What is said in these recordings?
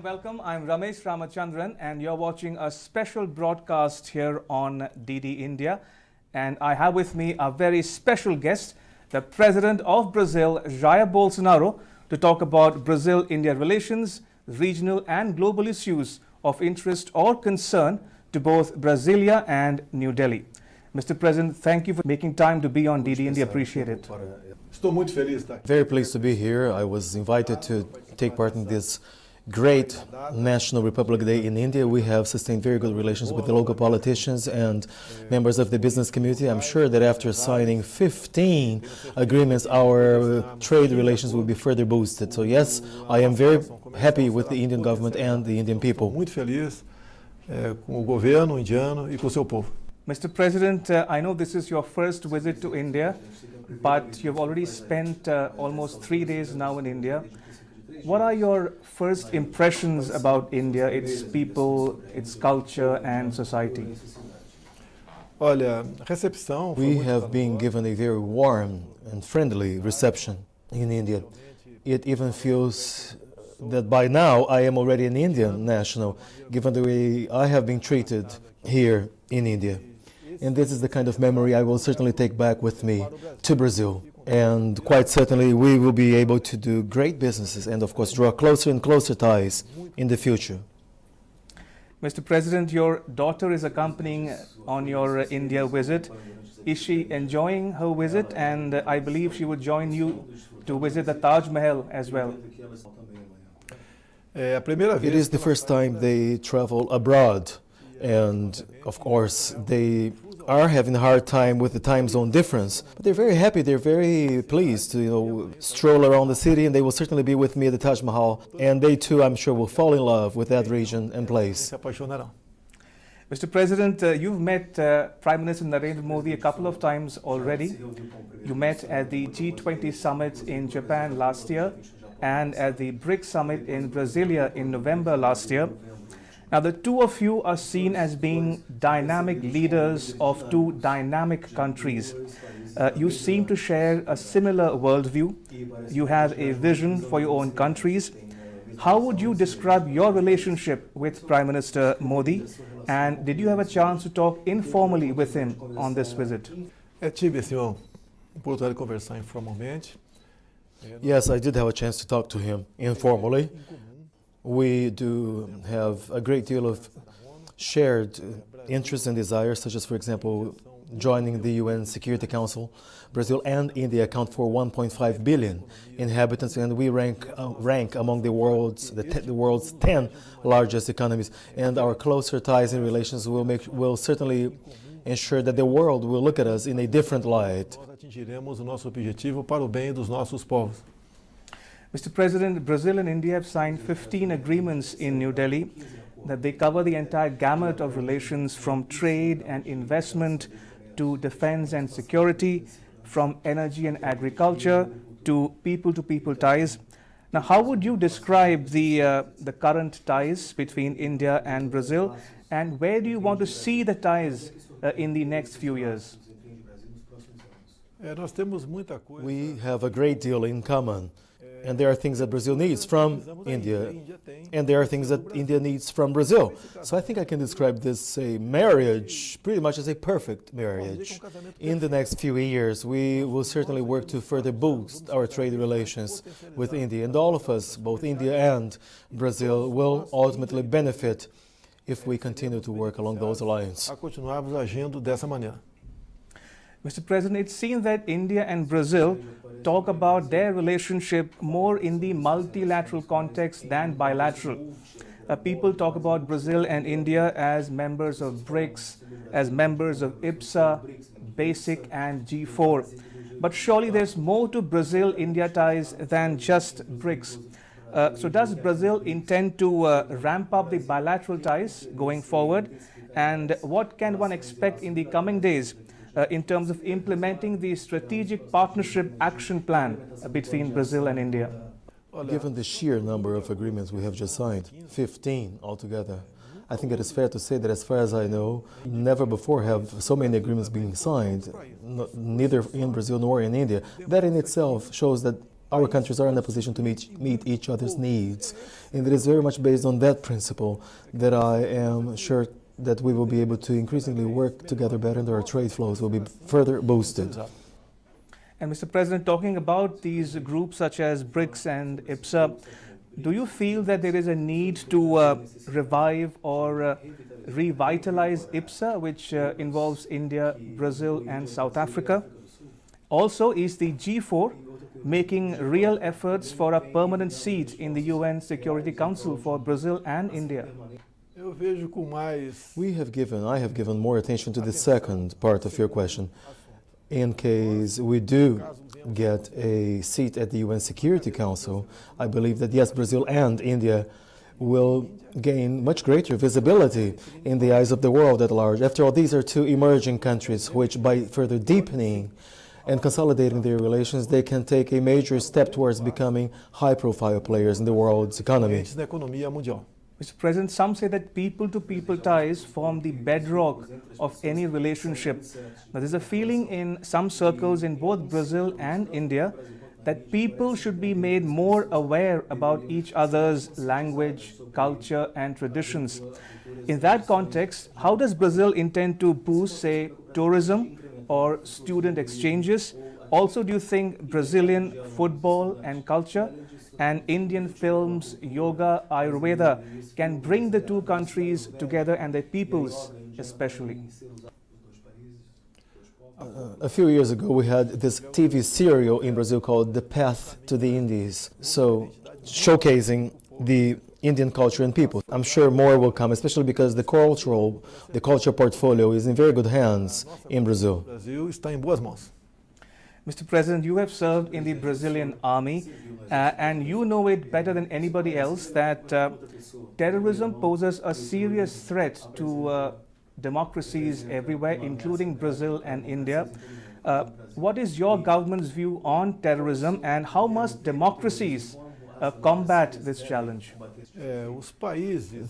and welcome. I'm Ramesh Ramachandran and you're watching a special broadcast here on DD India. And I have with me a very special guest, the President of Brazil, Jair Bolsonaro, to talk about Brazil-India relations, regional and global issues of interest or concern to both Brasilia and New Delhi. Mr. President, thank you for making time to be on DD India. Appreciate it. Very pleased to be here. I was invited to take part in this great National Republic Day in India. We have sustained very good relations with the local politicians and members of the business community. I'm sure that after signing 15 agreements, our trade relations will be further boosted. So yes, I am very happy with the Indian government and the Indian people. Muito feliz com o governo indiano e com o seu povo. Mr. President, I know this is your first visit to India, but you've already spent almost 3 days now in India. What are your first impressions about India, its people, its culture and society? Olha, recepção. We have been given a very warm and friendly reception in India. It even feels that by now I am already an Indian national, given the way I have been treated here in India. And this is the kind of memory I will certainly take back with me to Brazil. And quite certainly we will be able to do great businesses and of course draw closer and closer ties in the future. Mr. President, your daughter is accompanying on your India visit. Is she enjoying her visit? And I believe she would join you to visit the Taj Mahal as well. It is the first time they travel abroad. And of course they are having a hard time with the time zone difference, but they're very happy, they're very pleased to stroll around the city, and they will certainly be with me at the Taj Mahal, and they too, I'm sure, will fall in love with that region and place. Mr. President, you've met Prime Minister Narendra Modi a couple of times already. You met at the G20 summit in Japan last year and at the BRICS summit in Brasilia in November last year. Now, the two of you are seen as being dynamic leaders of two dynamic countries. You seem to share a similar worldview. You have a vision for your own countries. How would you describe your relationship with Prime Minister Modi? And did you have a chance to talk informally with him on this visit? Tive oportunidade de conversar informalmente. Yes, I did have a chance to talk to him informally. We do have a great deal of shared interests and desires, such as, for example, joining the UN Security Council. Brazil and India account for 1.5 billion inhabitants, and we rank among the world's 10 largest economies. And our closer ties and relations will certainly ensure that the world will look at us in a different light. Nós atingiremos o nosso objetivo para o bem dos nossos povos. Mr. President, Brazil and India have signed 15 agreements in New Delhi that they cover the entire gamut of relations from trade and investment to defense and security, from energy and agriculture to people ties. Now, how would you describe the current ties between India and Brazil, and where do you want to see the ties in the next few years? We have a great deal in common. And there are things that Brazil needs from India, and there are things that India needs from Brazil. So I think I can describe this marriage pretty much as a perfect marriage. In the next few years, we will certainly work to further boost our trade relations with India. And all of us, both India and Brazil, will ultimately benefit if we continue to work along those lines. Mr. President, it seems that India and Brazil talk about their relationship more in the multilateral context than bilateral. People talk about Brazil and India as members of BRICS, as members of IPSA, BASIC and G4. But surely there's more to Brazil-India ties than just BRICS. So does Brazil intend to ramp up the bilateral ties going forward? And what can one expect in the coming days in terms of implementing the strategic partnership action plan between Brazil and India? Given the sheer number of agreements we have just signed, 15 altogether, I think it is fair to say that as far as I know, never before have so many agreements been signed, neither in Brazil nor in India. That in itself shows that our countries are in a position to meet each other's needs. And it is very much based on that principle that I am sure that we will be able to increasingly work together better and our trade flows will be further boosted. And Mr. President, talking about these groups such as BRICS and IPSA, do you feel that there is a need to revive or revitalize IPSA, which involves India, Brazil, and South Africa? Also, is the G4 making real efforts for a permanent seat in the UN Security Council for Brazil and India? I have given more attention to the second part of your question. In case we do get a seat at the UN Security Council, I believe that yes, Brazil and India will gain much greater visibility in the eyes of the world at large. After all, these are two emerging countries which, by further deepening and consolidating their relations, they can take a major step towards becoming high-profile players in the world's economy. Mr. President, some say that people-to-people ties form the bedrock of any relationship. Now, there's a feeling in some circles in both Brazil and India that people should be made more aware about each other's language, culture, and traditions. In that context, how does Brazil intend to boost, say, tourism or student exchanges? Also, do you think Brazilian football and culture and Indian films, yoga, Ayurveda can bring the two countries together and their peoples especially? A few years ago, we had this TV serial in Brazil called The Path to the Indies, so showcasing the Indian culture and people. I'm sure more will come, especially because the culture portfolio is in very good hands in Brazil. Mr. President, you have served in the Brazilian army and you know it better than anybody else that terrorism poses a serious threat to democracies everywhere, including Brazil and India. What is your government's view on terrorism and how must democracies combat this challenge?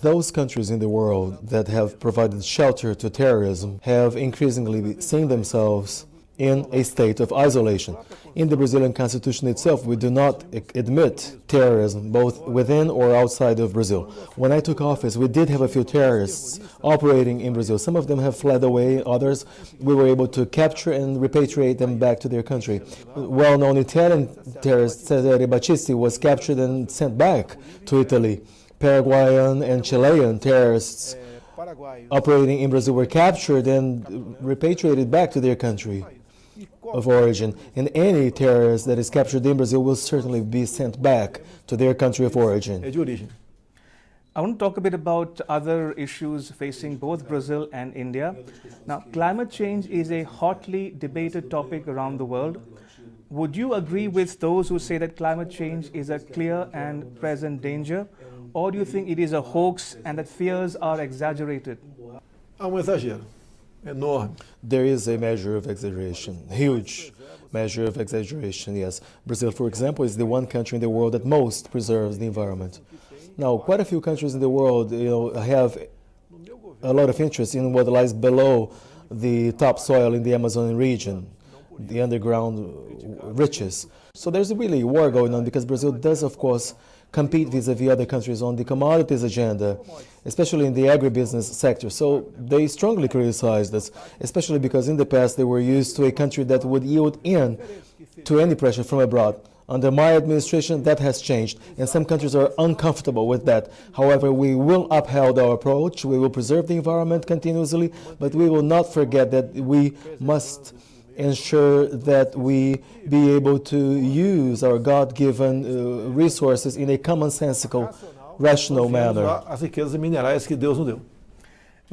Those countries in the world that have provided shelter to terrorism have increasingly seen themselves in a state of isolation. In the Brazilian constitution itself, we do not admit terrorism, both within or outside of Brazil. When I took office, we did have a few terrorists operating in Brazil. Some of them have fled away, others we were able to capture and repatriate them back to their country. Well-known Italian terrorist Cesare Battisti was captured and sent back to Italy. Paraguayan and Chilean terrorists operating in Brazil were captured and repatriated back to their country of origin, and any terrorist that is captured in Brazil will certainly be sent back to their country of origin. I want to talk a bit about other issues facing both Brazil and India. Now, climate change is a hotly debated topic around the world. Would you agree with those who say that climate change is a clear and present danger, or do you think it is a hoax and that fears are exaggerated? There is a measure of exaggeration, huge measure of exaggeration, yes. Brazil, for example, is the one country in the world that most preserves the environment. Now, quite a few countries in the world have a lot of interest in what lies below the topsoil in the Amazon region, the underground riches. So there's really a war going on because Brazil does, of course, compete vis-a-vis other countries on the commodities agenda, especially in the agribusiness sector. So they strongly criticized us, especially because in the past they were used to a country that would yield in to any pressure from abroad. Under my administration, that has changed, and some countries are uncomfortable with that. However, we will uphold our approach, we will preserve the environment continuously, but we will not forget that we must ensure that we be able to use our God-given resources in a commonsensical, rational manner.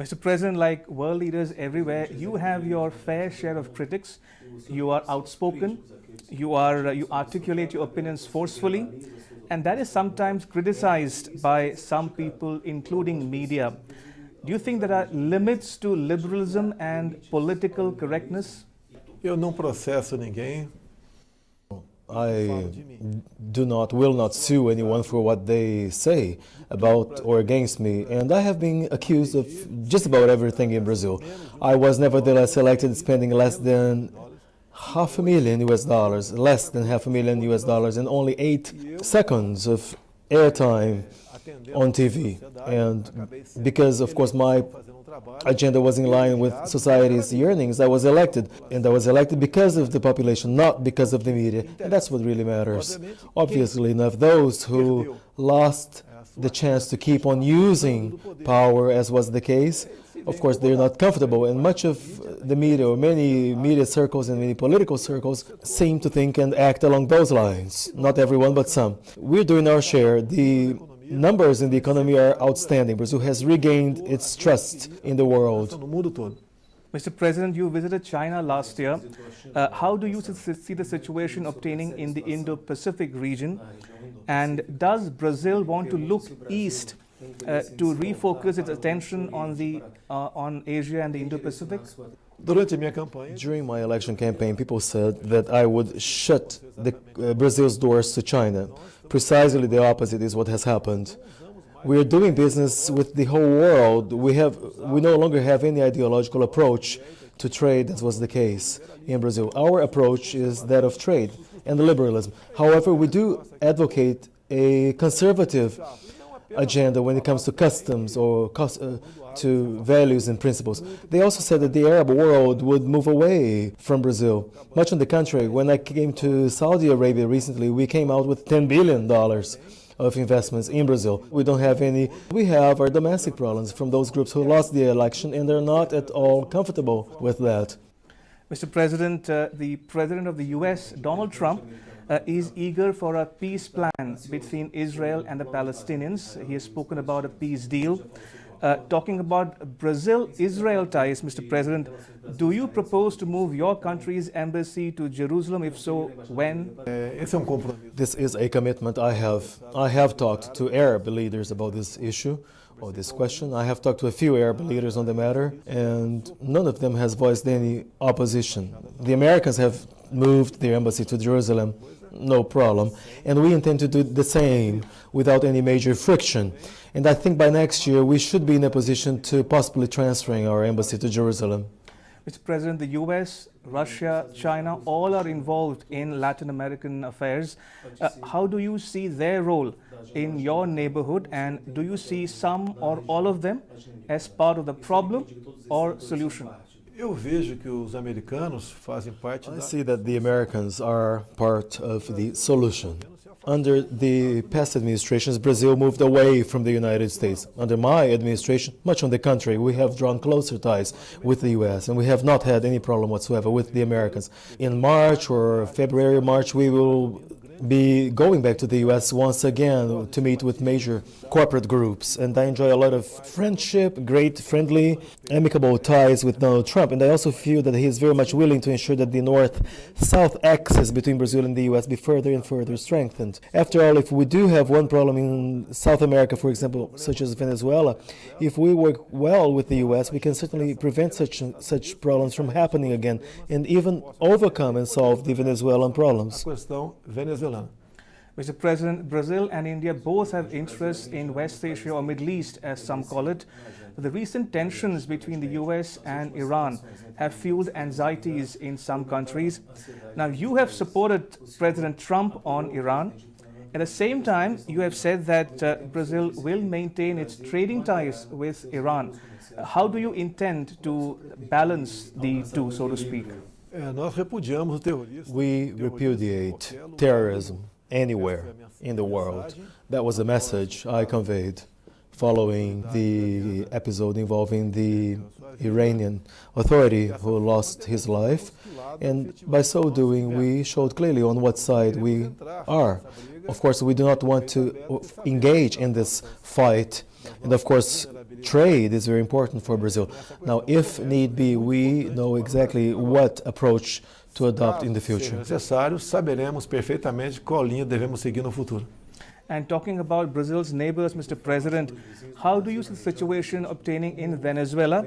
Mr. President, like world leaders everywhere, you have your fair share of critics. You are outspoken, you articulate your opinions forcefully, and that is sometimes criticized by some people, including media. Do you think there are limits to liberalism and political correctness? Eu não processo ninguém. I will not sue anyone for what they say about or against me, and I have been accused of just about everything in Brazil. I was nevertheless elected spending less than half a million US dollars, less than half a million US dollars, and only 8 seconds of airtime on TV. And because, of course, my agenda was in line with society's yearnings, I was elected. And I was elected because of the population, not because of the media. And that's what really matters. Obviously enough, those who lost the chance to keep on using power, as was the case, of course, they're not comfortable. And much of the media, or many media circles and many political circles, seem to think and act along those lines. Not everyone, but some. We're doing our share. The numbers in the economy are outstanding. Brazil has regained its trust in the world. Mr. President, you visited China last year. How do you see the situation obtaining in the Indo-Pacific region? And does Brazil want to look east to refocus its attention on Asia and the Indo-Pacific? During my election campaign, people said that I would shut Brazil's doors to China. Precisely the opposite is what has happened. We are doing business with the whole world. We no longer have any ideological approach to trade, as was the case in Brazil. Our approach is that of trade and liberalism. However, we do advocate a conservative agenda when it comes to customs or to values and principles. They also said that the Arab world would move away from Brazil. Much on the contrary, when I came to Saudi Arabia recently, we came out with $10 billion of investments in Brazil. We don't have any. We have our domestic problems from those groups who lost the election, and they're not at all comfortable with that. Mr. President, the President of the US, Donald Trump, is eager for a peace plan between Israel and the Palestinians. He has spoken about a peace deal. Talking about Brazil-Israel ties, Mr. President, do you propose to move your country's embassy to Jerusalem? If so, when? This is a commitment I have. I have talked to Arab leaders about this issue or this question. I have talked to a few Arab leaders on the matter, and none of them has voiced any opposition. The Americans have moved their embassy to Jerusalem, no problem, and we intend to do the same without any major friction. And I think by next year we should be in a position to possibly transferring our embassy to Jerusalem. Mr. President, the US, Russia, China, all are involved in Latin American affairs. How do you see their role in your neighborhood, and do you see some or all of them as part of the problem or solution? I see that the Americans are part of the solution. Under the past administrations, Brazil moved away from the United States. Under my administration, much on the contrary, we have drawn closer ties with the US, and we have not had any problem whatsoever with the Americans. In March or February, March, we will be going back to the US once again to meet with major corporate groups, and I enjoy a lot of friendship, great friendly, amicable ties with Donald Trump, and I also feel that he is very much willing to ensure that the north-south axis between Brazil and the US be further and further strengthened. After all, if we do have one problem in South America, for example, such as Venezuela, if we work well with the US, we can certainly prevent such problems from happening again, and even overcome and solve the Venezuelan problems. Mr. President, Brazil and India both have interests in West Asia, or Middle East as some call it. The recent tensions between the US and Iran have fueled anxieties in some countries. Now, you have supported President Trump on Iran. At the same time, you have said that Brazil will maintain its trading ties with Iran. How do you intend to balance the two, so to speak? We repudiate terrorism anywhere in the world. That was the message I conveyed following the episode involving the Iranian authority who lost his life. And by so doing, we showed clearly on what side we are. Of course, we do not want to engage in this fight. And of course, trade is very important for Brazil. Now, if need be, we know exactly what approach to adopt in the future. And talking about Brazil's neighbors, Mr. President, how do you see the situation obtaining in Venezuela?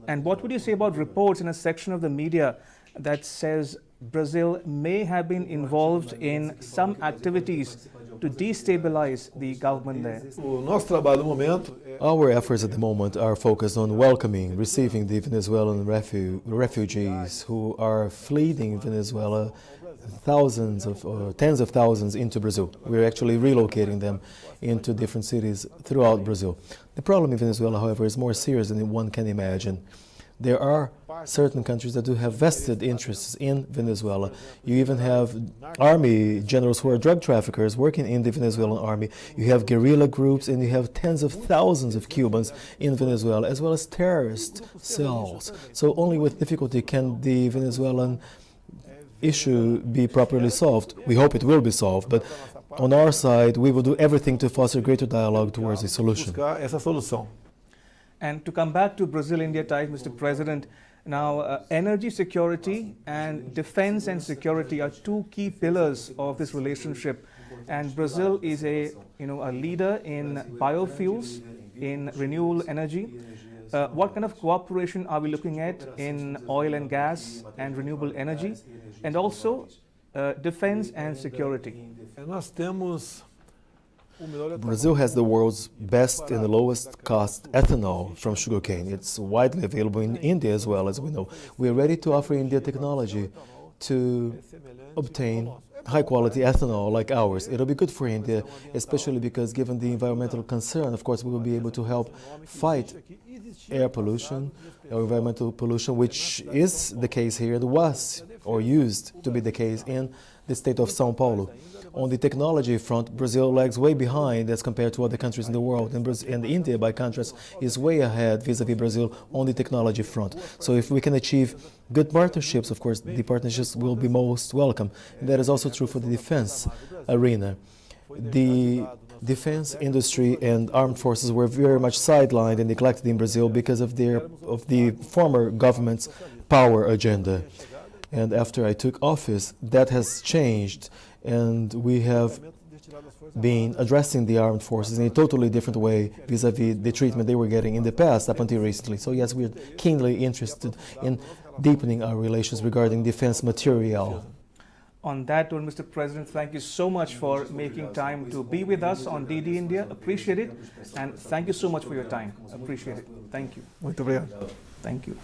And what would you say about reports in a section of the media that says Brazil may have been involved in some activities to destabilize the government there? O nosso trabalho no momento é Our efforts at the moment are focused on welcoming, receiving the Venezuelan refugees who are fleeing Venezuela, thousands of or tens of thousands into Brazil. We're actually relocating them into different cities throughout Brazil. The problem in Venezuela, however, is more serious than one can imagine. There are certain countries that do have vested interests in Venezuela. You even have army generals who are drug traffickers working in the Venezuelan army. You have guerrilla groups, and you have tens of thousands of Cubans in Venezuela, as well as terrorist cells. So only with difficulty can the Venezuelan issue be properly solved. We hope it will be solved, but on our side, we will do everything to foster greater dialogue towards a solution. buscar essa solução. And to come back to Brazil-India ties, Mr. President, now energy security and defense and security are two key pillars of this relationship. And Brazil is a leader in biofuels, in renewable energy. What kind of cooperation are we looking at in oil and gas and renewable energy, and also defense and security? Nós temos o melhor Brazil has the world's best and the lowest cost ethanol from sugarcane. It's widely available in India as well, as we know. We are ready to offer India technology to obtain high quality ethanol like ours. It'll be good for India, especially because given the environmental concern, of course, we will be able to help fight air pollution or environmental pollution, which is the case here and was or used to be the case in the state of São Paulo. On the technology front, Brazil lags way behind as compared to other countries in the world, and India, by contrast, is way ahead vis-a-vis Brazil on the technology front. So if we can achieve good partnerships, of course, the partnerships will be most welcome. And that is also true for the defense arena. The defense industry and armed forces were very much sidelined and neglected in Brazil because of the former government's power agenda. And after I took office, that has changed, and we have been addressing the armed forces in a totally different way vis-a-vis the treatment they were getting in the past up until recently. So yes, we are keenly interested in deepening our relations regarding defense material. On that note, Mr. President, thank you so much for making time to be with us on DD India. Appreciate it, and thank you so much for your time. Appreciate it. Thank you. Muito obrigado. Thank you.